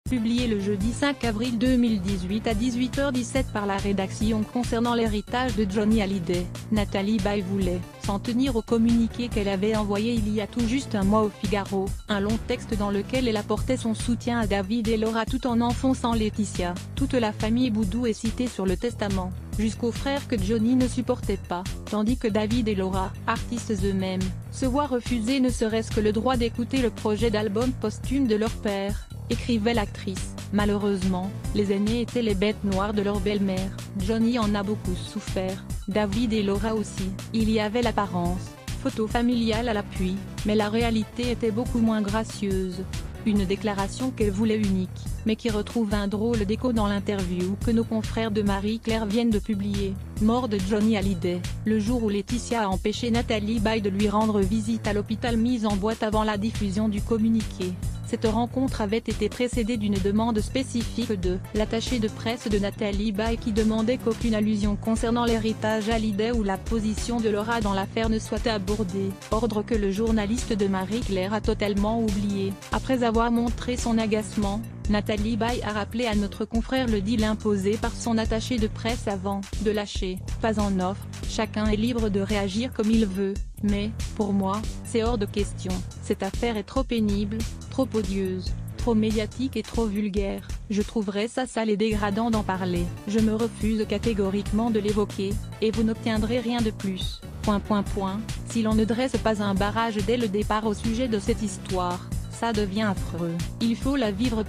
Publié le jeudi 5 avril 2018 à 18h17 par la rédaction concernant l'héritage de Johnny Hallyday, Nathalie Baye voulait, s'en tenir au communiqué qu'elle avait envoyé il y a tout juste un mois au Figaro, un long texte dans lequel elle apportait son soutien à David et Laura tout en enfonçant Laetitia. Toute la famille Boudou est citée sur le testament, jusqu'aux frères que Johnny ne supportait pas, tandis que David et Laura, artistes eux-mêmes, se voient refuser ne serait-ce que le droit d'écouter le projet d'album posthume de leur père, écrivait l'actrice. Malheureusement, les aînés étaient les bêtes noires de leur belle-mère. Johnny en a beaucoup souffert, David et Laura aussi. Il y avait l'apparence, photo familiale à l'appui, mais la réalité était beaucoup moins gracieuse. Une déclaration qu'elle voulait unique, mais qui retrouve un drôle d'écho dans l'interview que nos confrères de Marie-Claire viennent de publier. Mort de Johnny Hallyday, le jour où Laetitia a empêché Nathalie Baye de lui rendre visite à l'hôpital mise en boîte avant la diffusion du communiqué. Cette rencontre avait été précédée d'une demande spécifique de l'attaché de presse de Nathalie Baye qui demandait qu'aucune allusion concernant l'héritage Hallyday ou la position de Laura dans l'affaire ne soit abordée, ordre que le journaliste de Marie-Claire a totalement oublié. Après avoir montré son agacement, Nathalie Baye a rappelé à notre confrère le deal imposé par son attaché de presse avant de lâcher. Pas en offre, chacun est libre de réagir comme il veut, mais, pour moi, c'est hors de question. Cette affaire est trop pénible, trop odieuse, trop médiatique et trop vulgaire. Je trouverais ça sale et dégradant d'en parler. Je me refuse catégoriquement de l'évoquer, et vous n'obtiendrez rien de plus. Si l'on ne dresse pas un barrage dès le départ au sujet de cette histoire, ça devient affreux. Il faut la vivre.